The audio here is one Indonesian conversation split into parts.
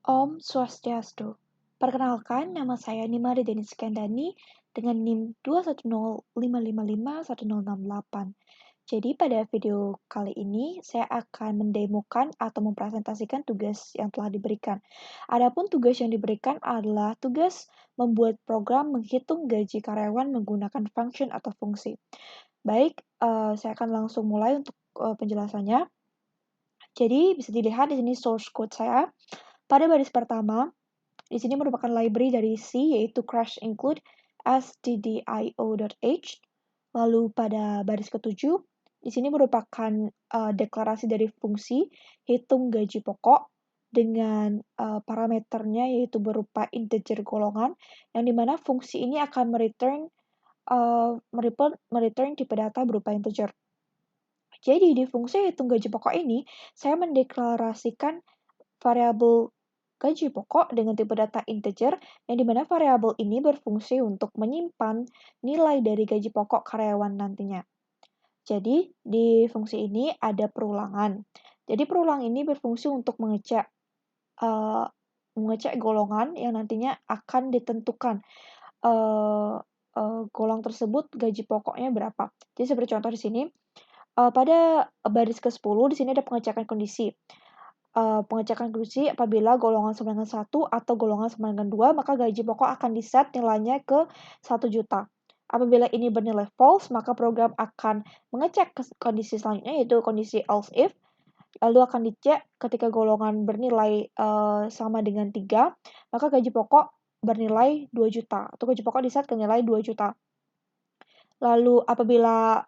Om Swastiastu. Perkenalkan, nama saya Nima Rideni Skandani dengan NIM 210555168. Jadi pada video kali ini saya akan mendemokan atau mempresentasikan tugas yang telah diberikan. Adapun tugas yang diberikan adalah tugas membuat program menghitung gaji karyawan menggunakan function atau fungsi. Baik, saya akan langsung mulai untuk penjelasannya. Jadi bisa dilihat di sini source code saya. Pada baris pertama, di sini merupakan library dari C, yaitu crash include stdio.h. Lalu pada baris ketujuh, di sini merupakan deklarasi dari fungsi hitung gaji pokok dengan parameternya yaitu berupa integer golongan, yang dimana fungsi ini akan mereturn tipe data berupa integer. Jadi di fungsi hitung gaji pokok ini, saya mendeklarasikan variabel gaji pokok dengan tipe data integer, yang dimana variabel ini berfungsi untuk menyimpan nilai dari gaji pokok karyawan nantinya. Jadi, di fungsi ini ada perulangan. Jadi, perulang ini berfungsi untuk mengecek golongan yang nantinya akan ditentukan golong tersebut gaji pokoknya berapa. Jadi, seperti contoh di sini, pada baris ke-10 di sini ada pengecekan kondisi. Pengecekan kondisi apabila golongan sama dengan 1 atau golongan sama dengan 2, maka gaji pokok akan di-set nilainya ke 1 juta. Apabila ini bernilai false, maka program akan mengecek kondisi selanjutnya, yaitu kondisi else if. Lalu akan dicek ketika golongan bernilai sama dengan 3, maka gaji pokok bernilai 2 juta, atau gaji pokok di-set ke nilai 2 juta. Lalu apabila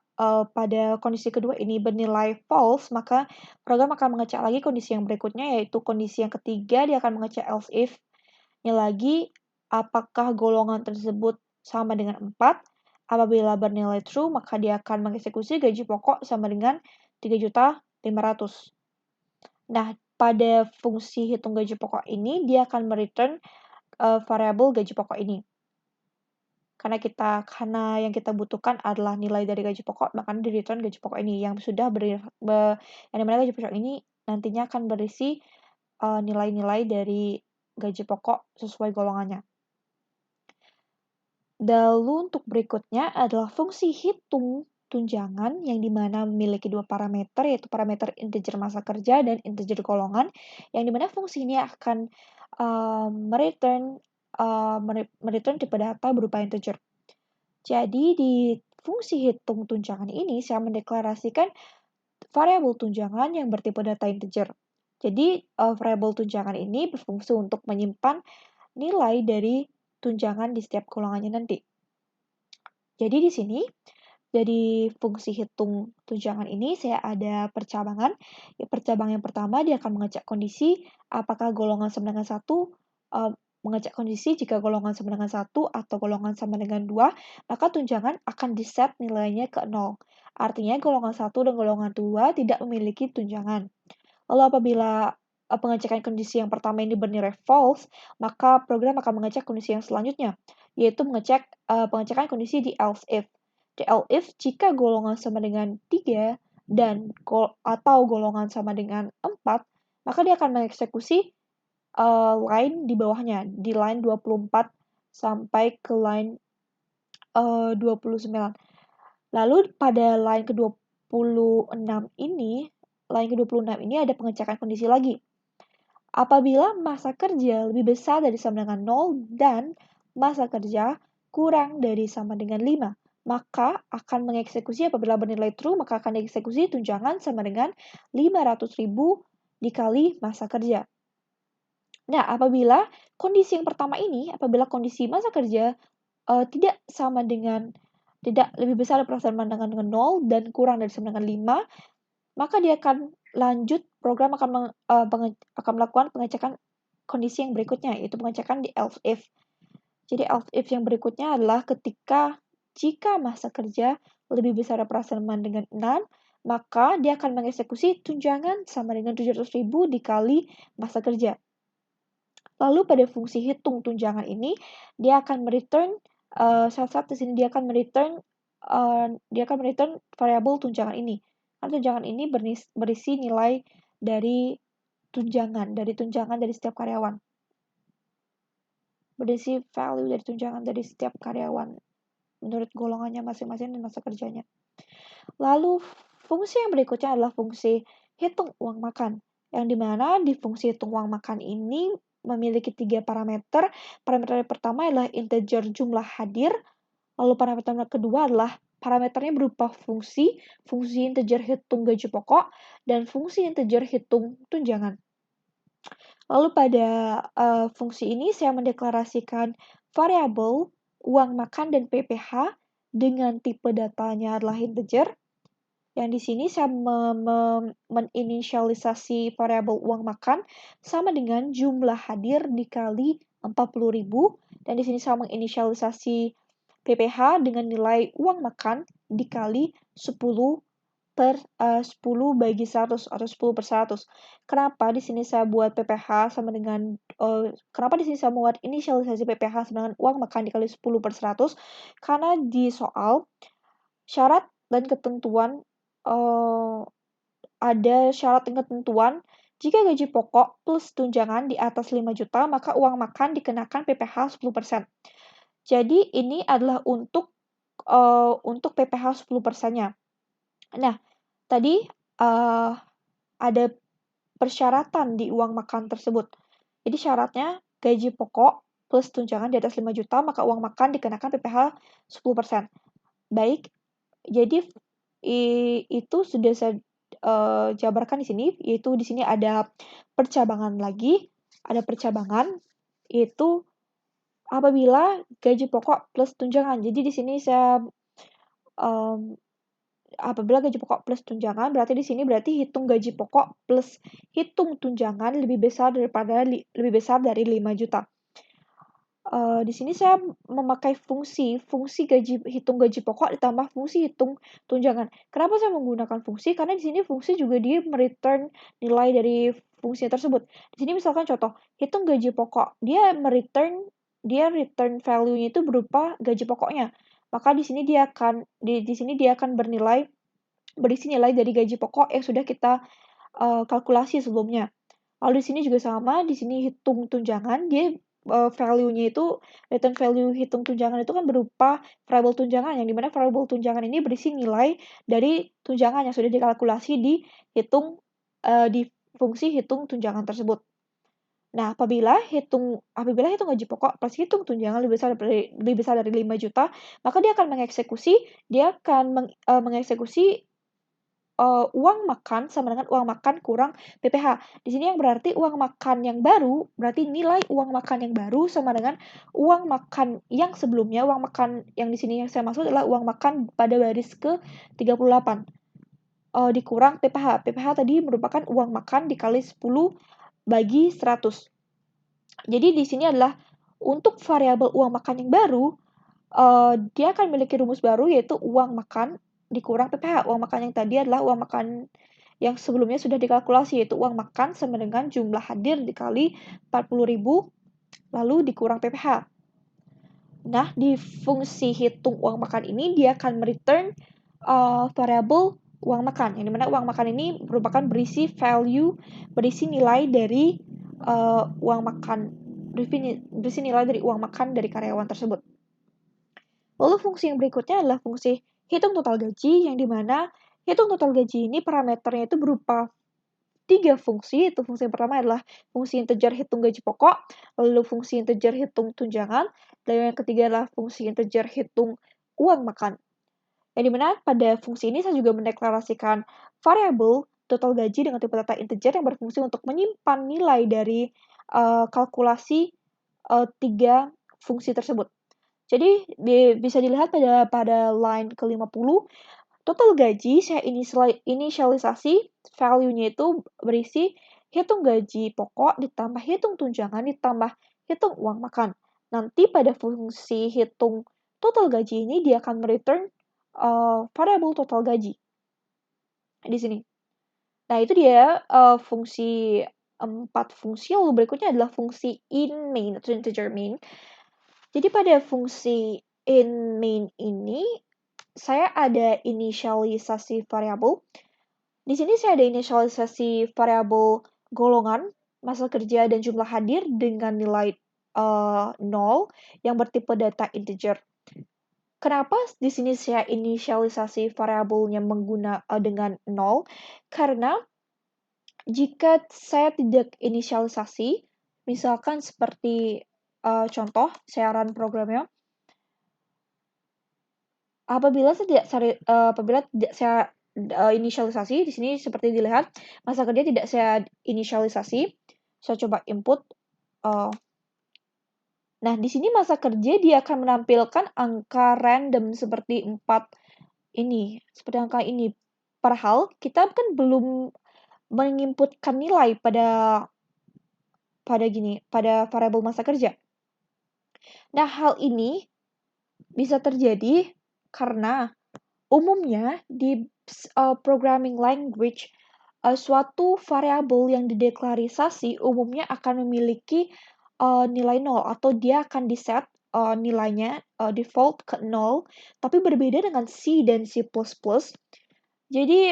pada kondisi kedua ini bernilai false, maka program akan mengecek lagi kondisi yang berikutnya, yaitu kondisi yang ketiga, dia akan mengecek else if-nya lagi, apakah golongan tersebut sama dengan 4. Apabila bernilai true, maka dia akan mengeksekusi gaji pokok sama dengan 3.500.000. Nah, pada fungsi hitung gaji pokok ini, dia akan mereturn variabel gaji pokok ini. Karena yang kita butuhkan adalah nilai dari gaji pokok, makanya di return gaji pokok ini yang dimana gaji pokok ini nantinya akan berisi nilai-nilai dari gaji pokok sesuai golongannya. Lalu untuk berikutnya adalah fungsi hitung tunjangan yang dimana memiliki dua parameter, yaitu parameter integer masa kerja dan integer golongan, yang dimana fungsi ini akan mereturn tipe data berupa integer. Jadi di fungsi hitung tunjangan ini saya mendeklarasikan variabel tunjangan yang bertipe data integer. Jadi variabel tunjangan ini berfungsi untuk menyimpan nilai dari tunjangan di setiap golongannya nanti. Jadi di sini dari fungsi hitung tunjangan ini saya ada percabangan. Percabang yang pertama dia akan mengecek kondisi apakah golongan sama dengan 1, mengecek kondisi jika golongan sama dengan 1 atau golongan sama dengan 2, maka tunjangan akan di-set nilainya ke 0. Artinya golongan 1 dan golongan 2 tidak memiliki tunjangan. Lalu apabila pengecekan kondisi yang pertama ini bernilai false, maka program akan mengecek kondisi yang selanjutnya, yaitu pengecekan kondisi di else if. Di else if, jika golongan sama dengan 3 atau golongan sama dengan 4, maka dia akan mengeksekusi line di bawahnya, di line 24 sampai ke line 29. Lalu pada line ke-26 ini ada pengecekan kondisi lagi. Apabila masa kerja lebih besar dari sama dengan 0 dan masa kerja kurang dari sama dengan 5, maka akan mengeksekusi apabila bernilai true, maka akan dieksekusi tunjangan sama dengan 500.000 dikali masa kerja. Nah, apabila kondisi yang pertama ini, apabila kondisi masa kerja tidak lebih besar dari sama dengan 0 dan kurang dari sama dengan 5, maka dia akan program akan melakukan pengecekan kondisi yang berikutnya, yaitu pengecekan di else if. Jadi else if yang berikutnya adalah jika masa kerja lebih besar dari sama dengan 6, maka dia akan mengeksekusi tunjangan sama dengan 700.000 dikali masa kerja. Lalu pada fungsi hitung tunjangan ini, dia akan mereturn di sini dia akan mereturn variabel tunjangan ini. Karena tunjangan ini berisi nilai dari tunjangan dari setiap karyawan. Berisi value dari tunjangan dari setiap karyawan menurut golongannya masing-masing dan masa kerjanya. Lalu fungsi yang berikutnya adalah fungsi hitung uang makan, yang dimana di fungsi hitung uang makan ini memiliki 3 parameter. Parameter yang pertama adalah integer jumlah hadir, lalu parameter kedua adalah parameternya berupa fungsi integer hitung gaji pokok, dan fungsi integer hitung tunjangan. Lalu pada fungsi ini saya mendeklarasikan variabel uang makan dan PPh dengan tipe datanya adalah integer. Yang di sini saya meninisialisasi variabel uang makan sama dengan jumlah hadir dikali 40.000, dan di sini saya menginisialisasi PPh dengan nilai uang makan dikali 10 bagi 100 atau 10 per 100. Kenapa di sini saya buat PPh sama dengan kenapa di sini saya buat inisialisasi PPh sama dengan uang makan dikali 10 per 100? Karena di soal syarat dan ketentuan ada syarat dan ketentuan jika gaji pokok plus tunjangan di atas 5 juta, maka uang makan dikenakan PPh 10%. Jadi ini adalah untuk PPh 10%-nya. Nah, tadi ada persyaratan di uang makan tersebut. Jadi syaratnya gaji pokok plus tunjangan di atas 5 juta, maka uang makan dikenakan PPh 10%. Baik, jadi itu sudah saya jabarkan di sini, yaitu di sini ada percabangan lagi, ada percabangan, yaitu apabila gaji pokok plus tunjangan. Jadi di sini saya apabila gaji pokok plus tunjangan, berarti di sini hitung gaji pokok plus hitung tunjangan lebih besar dari 5 juta. Di sini saya memakai fungsi hitung gaji pokok ditambah fungsi hitung tunjangan. Kenapa saya menggunakan fungsi? Karena di sini fungsi juga dia mereturn nilai dari fungsi tersebut. Di sini misalkan contoh, hitung gaji pokok, dia return value-nya itu berupa gaji pokoknya. Maka di sini dia akan berisi nilai dari gaji pokok yang sudah kita kalkulasi sebelumnya. Lalu di sini juga sama, di sini hitung tunjangan, dia value-nya itu, return value hitung tunjangan itu kan berupa variabel tunjangan, yang dimana variabel tunjangan ini berisi nilai dari tunjangan yang sudah dikalkulasi di fungsi hitung tunjangan tersebut. Nah, apabila hitung gaji pokok plus hitung tunjangan lebih besar dari 5 juta, maka dia akan mengeksekusi uang makan sama dengan uang makan kurang PPh. Di sini yang berarti uang makan yang baru, berarti nilai uang makan yang baru sama dengan uang makan yang sebelumnya. Uang makan yang di sini yang saya maksud adalah uang makan pada baris ke-38. Dikurang PPh. PPh tadi merupakan uang makan dikali 10 bagi 100. Jadi di sini adalah untuk variabel uang makan yang baru, dia akan memiliki rumus baru, yaitu uang makan dikurang PPh. Uang makan yang tadi adalah uang makan yang sebelumnya sudah dikalkulasi, yaitu uang makan sama dengan jumlah hadir dikali 40.000 lalu dikurang PPh. Nah, di fungsi hitung uang makan ini dia akan mereturn variabel uang makan, yang dimana uang makan ini merupakan berisi nilai dari uang makan, berisi nilai dari uang makan dari karyawan tersebut. Lalu fungsi yang berikutnya adalah fungsi hitung total gaji, yang dimana hitung total gaji ini parameternya itu berupa 3 fungsi. Itu fungsi yang pertama adalah fungsi integer hitung gaji pokok, lalu fungsi integer hitung tunjangan, dan yang ketiga adalah fungsi integer hitung uang makan. Yang dimana pada fungsi ini saya juga mendeklarasikan variabel total gaji dengan tipe data integer yang berfungsi untuk menyimpan nilai dari kalkulasi 3 fungsi tersebut. Jadi bisa dilihat pada line ke-50, total gaji saya inisialisasi value-nya itu berisi hitung gaji pokok ditambah hitung tunjangan ditambah hitung uang makan. Nanti pada fungsi hitung total gaji ini dia akan mereturn variabel total gaji di sini. Nah, itu dia fungsi 4 fungsi. Lalu berikutnya adalah fungsi in main atau integer main. Jadi pada fungsi in main ini saya ada inisialisasi variabel. Di sini saya ada inisialisasi variabel golongan, masa kerja, dan jumlah hadir dengan nilai 0 yang bertipe data integer. Kenapa di sini saya inisialisasi variabelnya dengan 0? Karena jika saya tidak inisialisasi, misalkan seperti contoh, saya run programnya, apabila tidak saya inisialisasi, di sini seperti dilihat, masa kerja tidak saya inisialisasi, saya coba input. Nah, di sini masa kerja dia akan menampilkan angka random seperti 4 ini, seperti angka ini. Padahal kita kan belum menginputkan nilai pada variabel masa kerja. Nah, hal ini bisa terjadi karena umumnya di programming language suatu variabel yang dideklarisasi umumnya akan memiliki nilai 0 atau dia akan di-set nilainya default ke 0, tapi berbeda dengan C dan C++. Jadi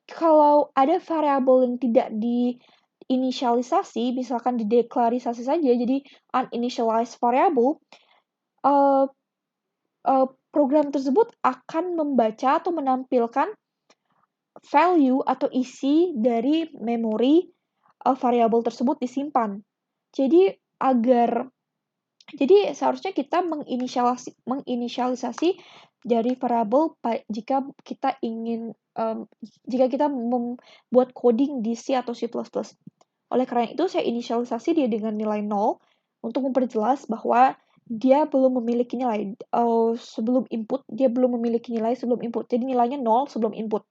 kalau ada variabel yang tidak diinisialisasi, misalkan dideklarisasi saja, jadi uninitialized variable, program tersebut akan membaca atau menampilkan value atau isi dari memori variabel tersebut disimpan. Jadi seharusnya kita menginisialisasi dari variabel jika kita membuat coding di C atau C++. Oleh karena itu, saya inisialisasi dia dengan nilai 0 untuk memperjelas bahwa dia belum memiliki nilai sebelum input, dia belum memiliki nilai sebelum input. Jadi nilainya 0 sebelum input.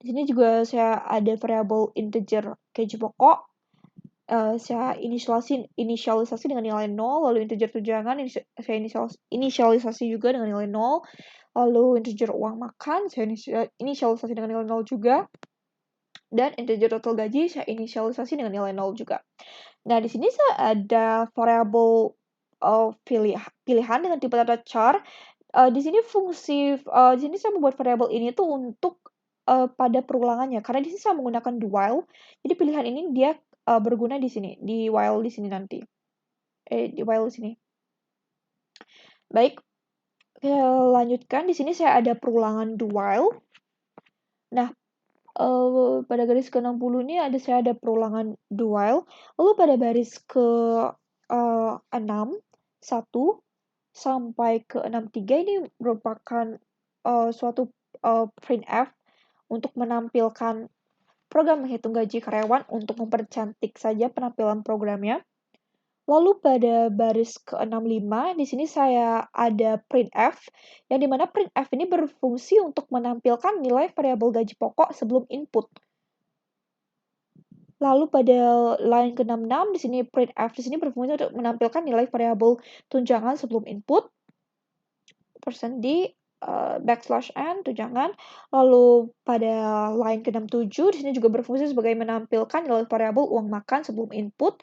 Di sini juga saya ada variabel integer gaji pokok. Saya inisialisasi dengan nilai 0, lalu integer tunjangan saya inisialisasi juga dengan nilai 0, lalu integer uang makan saya inisialisasi dengan nilai 0 juga, dan integer total gaji saya inisialisasi dengan nilai 0 juga. Nah, di sini saya ada variabel pilihan dengan tipe tata char. Di sini di sini saya membuat variabel ini tuh untuk pada perulangannya, karena di sini saya menggunakan do while. Jadi pilihan ini dia berguna di sini, di while di sini nanti. Di while di sini. Baik, lanjutkan. Di sini saya ada perulangan do while. Nah, pada garis ke-60 ini saya ada perulangan do while. Lalu pada baris ke-6, 1 sampai ke-63 ini merupakan suatu printf untuk menampilkan program menghitung gaji karyawan untuk mempercantik saja penampilan programnya. Lalu pada baris ke-65, di sini saya ada printf, yang dimana printf ini berfungsi untuk menampilkan nilai variabel gaji pokok sebelum input. Lalu pada line ke-66, di sini printf di sini berfungsi untuk menampilkan nilai variabel tunjangan sebelum input, %d, \n tunjangan. Lalu pada line ke-67, di sini juga berfungsi sebagai menampilkan nilai variabel uang makan sebelum input.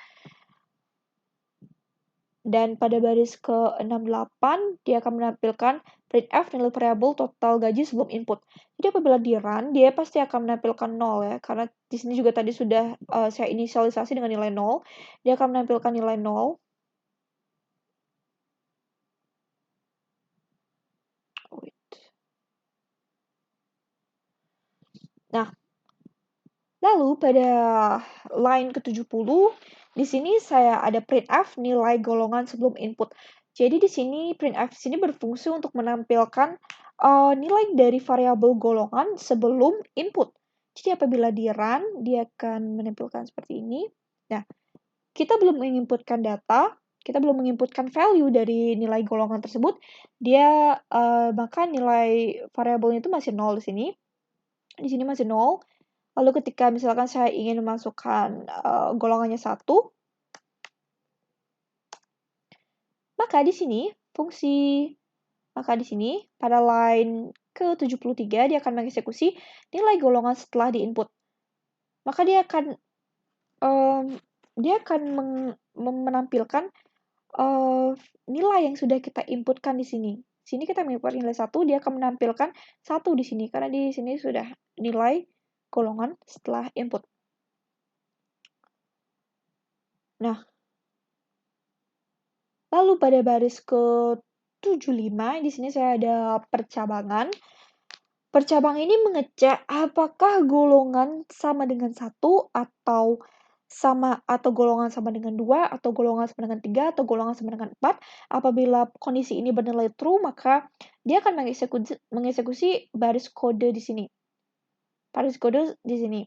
Dan pada baris ke-68, dia akan menampilkan printf nilai variabel total gaji sebelum input. Jadi apabila di run, dia pasti akan menampilkan 0 ya, karena di sini juga tadi sudah saya inisialisasi dengan nilai 0. Dia akan menampilkan nilai 0. Nah, lalu pada line ke-70, di sini saya ada printf nilai golongan sebelum input. Jadi di sini printf di sini berfungsi untuk menampilkan nilai dari variabel golongan sebelum input. Jadi apabila di run, dia akan menampilkan seperti ini. Nah, kita belum menginputkan data, kita belum menginputkan value dari nilai golongan tersebut, maka nilai variabelnya itu masih 0 di sini. Di sini masih 0. Lalu ketika misalkan saya ingin memasukkan golongannya 1, maka di sini pada line ke-73 dia akan mengeksekusi nilai golongan setelah diinput. Maka dia akan menampilkan nilai yang sudah kita inputkan di sini. Sini kita menginput nilai 1, dia akan menampilkan 1 di sini karena di sini sudah nilai golongan setelah input. Nah, lalu pada baris ke-75 di sini saya ada percabangan. Percabangan ini mengecek apakah golongan sama dengan 1 atau golongan sama dengan 2 atau golongan sama dengan 3 atau golongan sama dengan 4. Apabila kondisi ini bernilai true, maka dia akan mengeksekusi baris kode di sini. Baris kode di sini.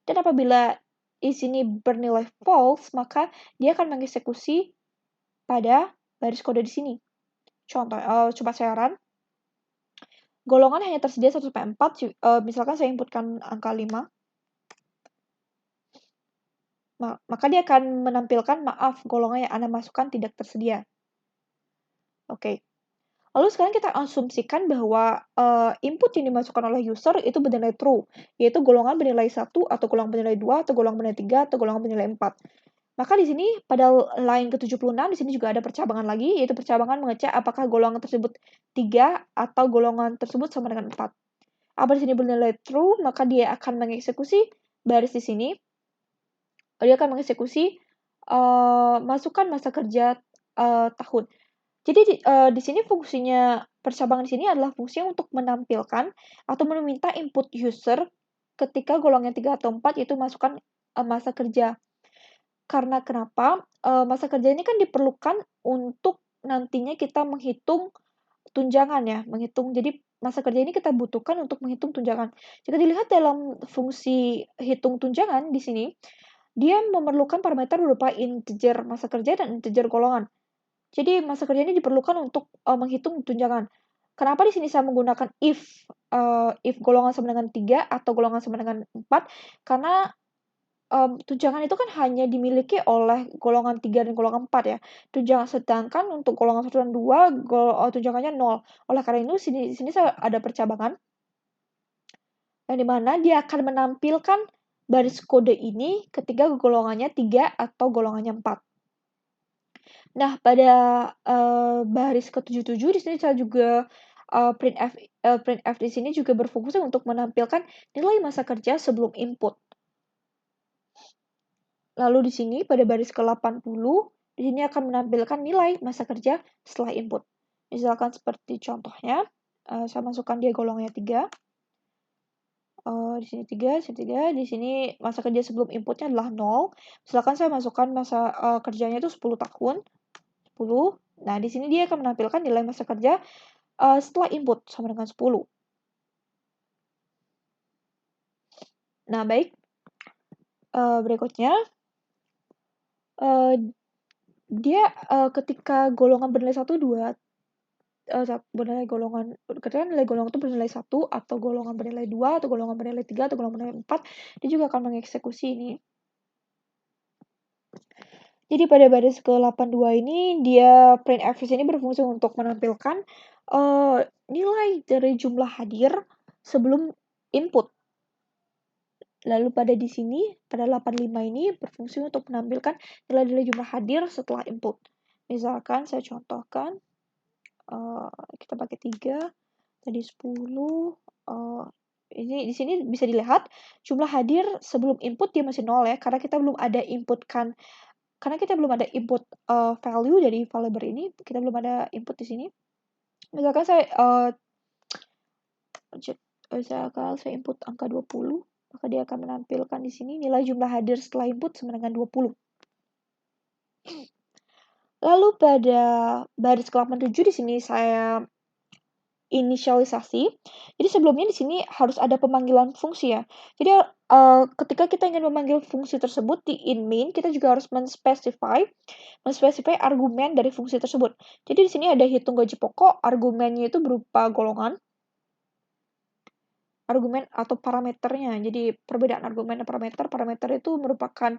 Dan apabila di sini bernilai false, maka dia akan mengeksekusi pada baris kode di sini. Contoh, coba saya run. Golongan hanya tersedia 1-4, misalkan saya inputkan angka 5. Maka dia akan menampilkan, maaf, golongan yang Anda masukkan tidak tersedia. Oke. Lalu sekarang kita asumsikan bahwa input yang dimasukkan oleh user itu bernilai true, yaitu golongan bernilai 1, atau golongan bernilai 2, atau golongan bernilai 3, atau golongan bernilai 4. Maka di sini pada line ke-76 di sini juga ada percabangan lagi, yaitu percabangan mengecek apakah golongan tersebut 3 atau golongan tersebut sama dengan 4. Apabila di sini bernilai true, maka dia akan mengeksekusi baris di sini. Dia akan mengeksekusi masukan masa kerja tahun. Jadi di sini fungsinya percabangan di sini adalah fungsi untuk menampilkan atau meminta input user ketika golongan 3 atau 4 yaitu masukkan masa kerja. Karena kenapa? Masa kerja ini kan diperlukan untuk nantinya kita menghitung tunjangan ya, jadi masa kerja ini kita butuhkan untuk menghitung tunjangan. Jika dilihat dalam fungsi hitung tunjangan di sini, dia memerlukan parameter berupa integer masa kerja dan integer golongan. Jadi masa kerja ini diperlukan untuk menghitung tunjangan. Kenapa di sini saya menggunakan if golongan sama dengan 3 atau golongan sama dengan 4? Karena tunjangan itu kan hanya dimiliki oleh golongan 3 dan golongan 4 ya. Sedangkan untuk golongan 1 dan 2 tunjangannya 0. Oleh karena itu di sini saya ada percabangan yang di mana dia akan menampilkan baris kode ini ketika golongannya 3 atau golongannya 4. Nah, pada baris ke-77 di sini saya juga printf di sini juga berfungsi untuk menampilkan nilai masa kerja sebelum input. Lalu di sini pada baris ke-80, di sini akan menampilkan nilai masa kerja setelah input. Misalkan seperti contohnya, saya masukkan dia golongannya 3. Di sini 3, di sini masa kerja sebelum inputnya adalah 0. Misalkan saya masukkan masa kerjanya itu 10 tahun. 10. Nah, di sini dia akan menampilkan nilai masa kerja setelah input sama dengan 10. Nah, baik. Berikutnya, dia ketika golongan bernilai 1, 2, bernilai golongan, ketika nilai golongan itu bernilai 1, atau golongan bernilai 2, atau golongan bernilai 3, atau golongan bernilai 4, dia juga akan mengeksekusi ini. Jadi pada baris ke-82 ini, dia printf ini berfungsi untuk menampilkan nilai dari jumlah hadir sebelum input. Lalu pada di sini, pada 85 ini berfungsi untuk menampilkan nilai-nilai jumlah hadir setelah input. Misalkan saya contohkan, kita pakai 3, tadi 10, ini di sini bisa dilihat jumlah hadir sebelum input dia masih 0 ya, karena kita belum ada input value dari variable ini, kita belum ada input di sini. Misalkan saya input angka 20, maka dia akan menampilkan di sini nilai jumlah hadir setelah input sama dengan 20. Lalu pada baris ke-87 di sini saya inisialisasi. Jadi sebelumnya di sini harus ada pemanggilan fungsi ya. Jadi ketika kita ingin memanggil fungsi tersebut di in-main, kita juga harus menspesify argumen dari fungsi tersebut. Jadi di sini ada hitung gaji pokok, argumennya itu berupa golongan, argumen atau parameternya. Jadi perbedaan argumen dan parameter itu merupakan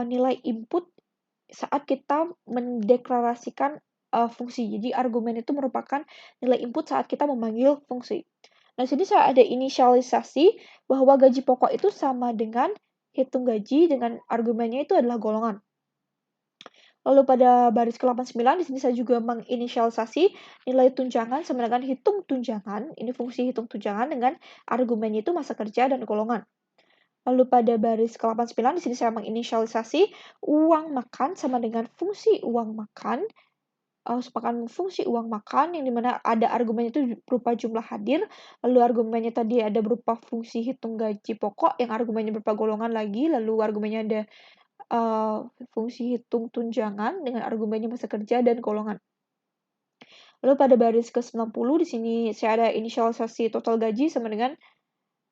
nilai input saat kita mendeklarasikan fungsi. Jadi argumen itu merupakan nilai input saat kita memanggil fungsi. Nah, sini saya ada inisialisasi bahwa gaji pokok itu sama dengan hitung gaji dengan argumennya itu adalah golongan. Lalu pada baris ke-89 di sini saya juga menginisialisasi nilai tunjangan sama dengan hitung tunjangan. Ini fungsi hitung tunjangan dengan argumennya itu masa kerja dan golongan. Lalu pada baris ke-89 di sini saya menginisialisasi uang makan sama dengan fungsi uang makan. Sepakan fungsi uang makan yang dimana ada argumennya itu berupa jumlah hadir, lalu argumennya tadi ada berupa fungsi hitung gaji pokok yang argumennya berupa golongan lagi, lalu argumennya ada fungsi hitung tunjangan dengan argumennya masa kerja dan golongan. Lalu pada baris ke-90 di sini saya ada inisialisasi total gaji sama dengan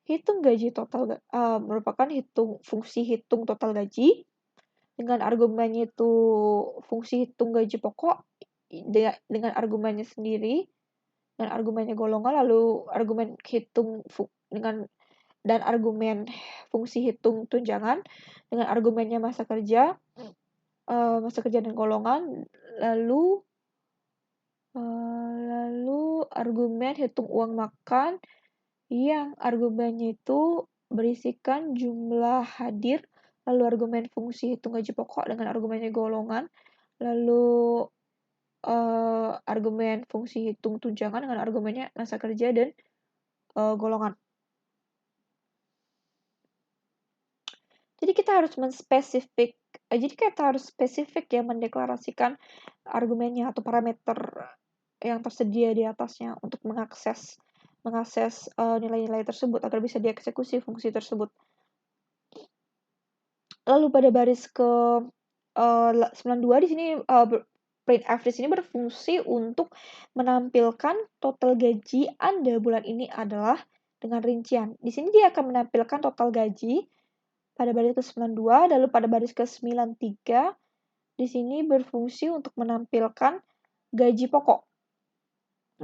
hitung gaji total, merupakan fungsi hitung total gaji dengan argumennya itu fungsi hitung gaji pokok dengan argumennya sendiri, dan argumennya golongan, lalu argumen hitung dan argumen fungsi hitung tunjangan dengan argumennya masa kerja dan golongan, lalu argumen hitung uang makan yang argumennya itu berisikan jumlah hadir, lalu argumen fungsi hitung gaji pokok dengan argumennya golongan, lalu argumen fungsi hitung tunjangan dengan argumennya masa kerja dan golongan. Jadi kita harus spesifik ya mendeklarasikan argumennya atau parameter yang tersedia di atasnya untuk mengakses nilai-nilai tersebut agar bisa dieksekusi fungsi tersebut. Lalu pada baris ke 92 di sini printf di sini berfungsi untuk menampilkan total gaji Anda bulan ini adalah dengan rincian. Di sini dia akan menampilkan total gaji pada baris ke-92, lalu pada baris ke-93 di sini berfungsi untuk menampilkan gaji pokok.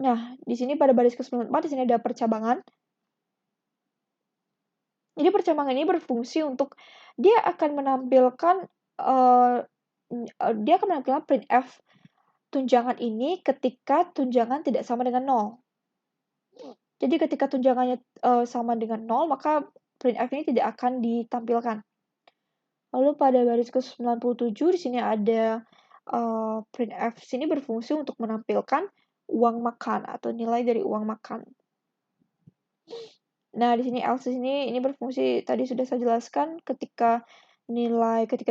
Nah, di sini pada baris ke-94 di sini ada percabangan. Jadi percabangan ini berfungsi untuk dia akan menampilkan printf tunjangan ini ketika tunjangan tidak sama dengan 0. Jadi ketika tunjangannya sama dengan 0, maka printf ini tidak akan ditampilkan. Lalu pada baris ke-97 di sini ada printf sini berfungsi untuk menampilkan uang makan atau nilai dari uang makan. Nah, di sini else ini berfungsi tadi sudah saya jelaskan ketika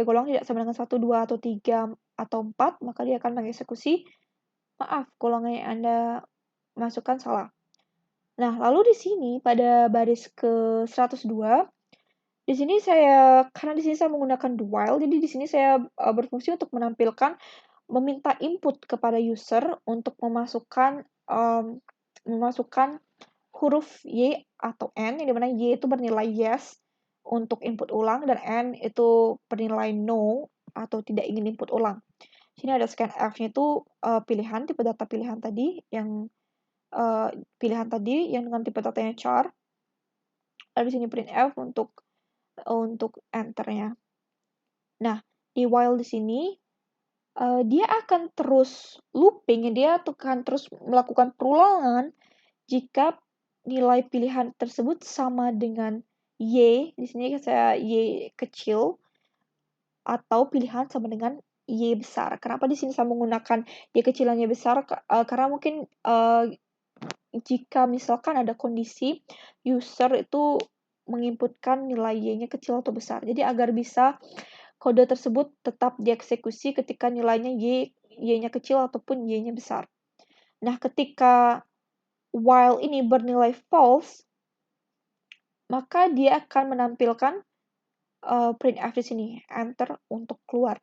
golongan tidak sama dengan 1, 2, atau 3, atau 4, maka dia akan mengeksekusi golongan yang Anda masukkan salah. Nah, lalu di sini pada baris ke-102 di sini karena di sini saya menggunakan do while, jadi di sini saya berfungsi untuk meminta input kepada user untuk memasukkan huruf Y atau N, yang dimana Y itu bernilai yes untuk input ulang, dan N itu bernilai no atau tidak ingin input ulang. Sini ada scanf-nya itu pilihan, tipe data pilihan tadi, yang dengan tipe datanya char. Lalu di sini printf untuk enter-nya. Nah, di while di sini dia akan terus looping, dia akan terus melakukan perulangan jika nilai pilihan tersebut sama dengan Y, di sini saya Y kecil, atau pilihan sama dengan Y besar. Kenapa di sini saya menggunakan Y kecil dan Y besar? Karena mungkin jika misalkan ada kondisi user itu menginputkan nilai Y-nya kecil atau besar. Jadi agar bisa kode tersebut tetap dieksekusi ketika nilainya Y-nya kecil ataupun Y-nya besar. Nah, ketika while ini bernilai false, maka dia akan menampilkan printf di sini, enter untuk keluar.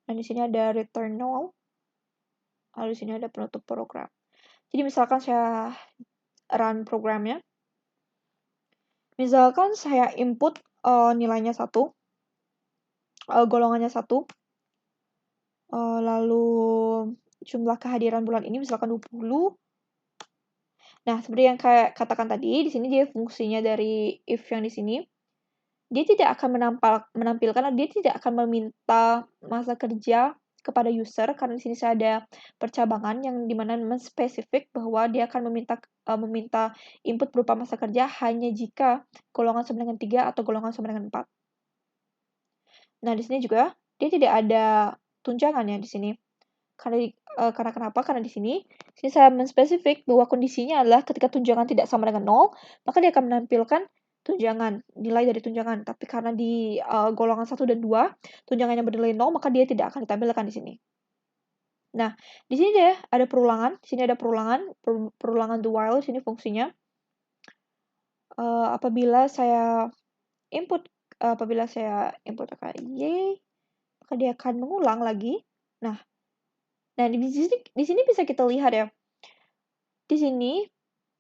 Dan di sini ada return null, lalu di sini ada penutup program. Jadi misalkan saya run programnya, misalkan saya input nilainya 1, golongannya 1, lalu jumlah kehadiran bulan ini misalkan 20. Nah, seperti yang kayak katakan tadi, di sini dia fungsinya dari if yang di sini. Dia tidak akan menampilkan, dia tidak akan meminta masa kerja kepada user, karena di sini saya ada percabangan yang dimana spesifik bahwa dia akan meminta input berupa masa kerja hanya jika golongan sama dengan 3 atau golongan sama dengan 4. Nah, di sini juga dia tidak ada tunjangan ya di sini. Karena kenapa? Karena di sini saya menspesifik bahwa kondisinya adalah ketika tunjangan tidak sama dengan 0, maka dia akan menampilkan tunjangan, nilai dari tunjangan. Tapi karena di golongan 1 dan 2, tunjangannya bernilai 0, maka dia tidak akan ditampilkan di sini. Nah, di sini deh ada perulangan. Di sini ada perulangan do while. Di sini fungsinya apabila saya input angka Y, maka dia akan mengulang lagi. Nah, di sini bisa kita lihat ya. Di sini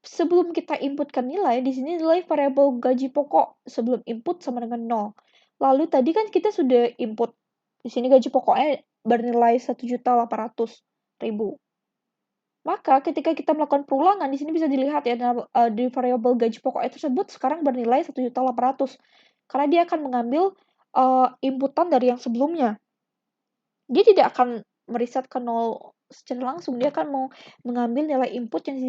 sebelum kita inputkan nilai, di sini nilai variabel gaji pokok sebelum input sama dengan 0. Lalu tadi kan kita sudah input. Di sini gaji pokoknya bernilai 1.800.000. Maka ketika kita melakukan perulangan, di sini bisa dilihat ya, di variabel gaji pokok tersebut sekarang bernilai 1.800.000. Karena dia akan mengambil inputan dari yang sebelumnya. Dia tidak akan mereset ke 0 secara langsung, dia akan mau mengambil nilai input yang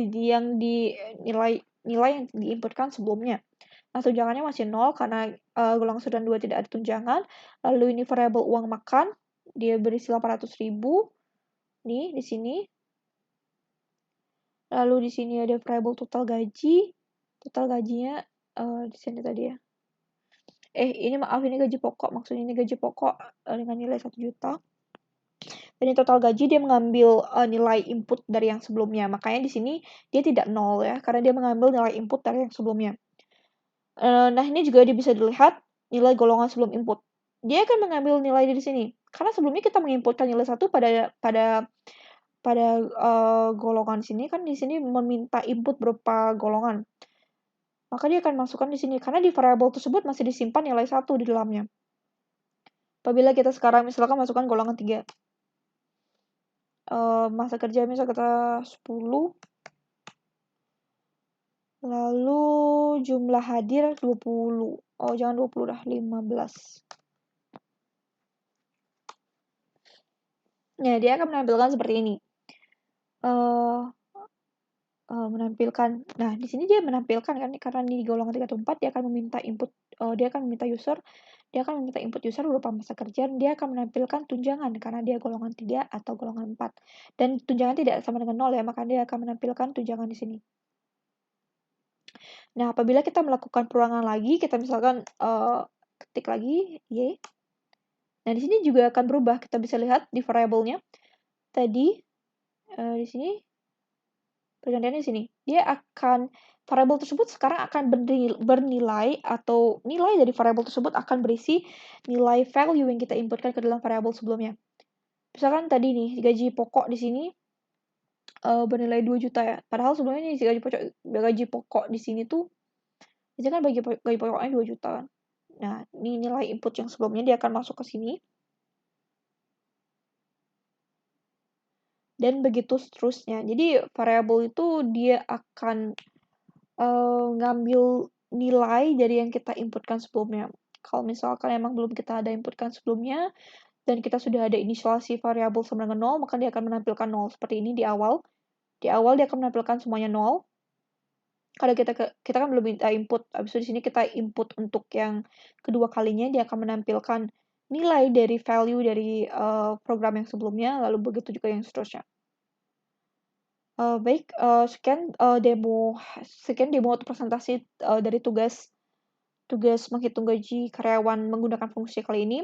diinputkan sebelumnya. Nah, tunjangannya masih 0 karena golongan 1 dan 2 tidak ada tunjangan. Lalu ini variabel uang makan, dia berisi 800.000. Nih, di sini. Lalu di sini ada variabel total gaji. Total gajinya di sini tadi ya. Ini maaf, ini gaji pokok. Maksudnya ini gaji pokok dengan nilai 1 juta. Dan total gaji dia mengambil nilai input dari yang sebelumnya. Makanya di sini dia tidak 0 ya, karena dia mengambil nilai input dari yang sebelumnya. Nah, ini juga bisa dilihat nilai golongan sebelum input. Dia akan mengambil nilai dari sini. Karena sebelumnya kita menginputkan nilai 1 pada golongan sini, kan di sini meminta input berupa golongan. Maka dia akan masukkan di sini, karena di variabel tersebut masih disimpan nilai 1 di dalamnya. Apabila kita sekarang misalkan masukkan golongan 3. Masa kerja misalnya kata 10. Lalu jumlah hadir 20. Oh, jangan 20 dah, 15. Nah, dia akan menampilkan seperti ini. Menampilkan. Nah, di sini dia menampilkan kan, karena di golongan 3 atau 4 dia akan meminta input, dia akan meminta input user berupa masa kerja, dia akan menampilkan tunjangan karena dia golongan 3 atau golongan 4. Dan tunjangan tidak sama dengan 0 ya, maka dia akan menampilkan tunjangan di sini. Nah, apabila kita melakukan perulangan lagi, kita misalkan ketik lagi Y. Nah, di sini juga akan berubah. Kita bisa lihat di variabelnya. Tadi di sini pergantiannya di sini. Variabel tersebut sekarang akan bernilai, atau nilai dari variabel tersebut akan berisi nilai value yang kita inputkan ke dalam variabel sebelumnya. Misalkan tadi nih, gaji pokok di sini bernilai 2 juta ya. Padahal sebelumnya nih gaji pokok di sini tuh misalkan gaji pokoknya 2 juta kan. Nah, ini nilai input yang sebelumnya dia akan masuk ke sini. Dan begitu seterusnya. Jadi variabel itu dia akan ngambil nilai dari yang kita inputkan sebelumnya. Kalau misalkan emang belum kita ada inputkan sebelumnya, dan kita sudah ada inisialisasi variabel sama dengan 0, maka dia akan menampilkan 0. Seperti ini di awal. Di awal dia akan menampilkan semuanya 0. Kalau kita kan belum minta input. Habis itu di sini kita input untuk yang kedua kalinya, dia akan menampilkan nilai dari value dari program yang sebelumnya, lalu begitu juga yang seterusnya. Baik, sekian demo atau presentasi dari tugas menghitung gaji karyawan menggunakan fungsi kali ini.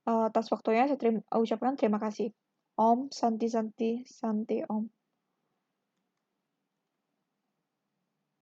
Atas waktunya saya ucapkan terima kasih. Om Santi Santi Santi Om.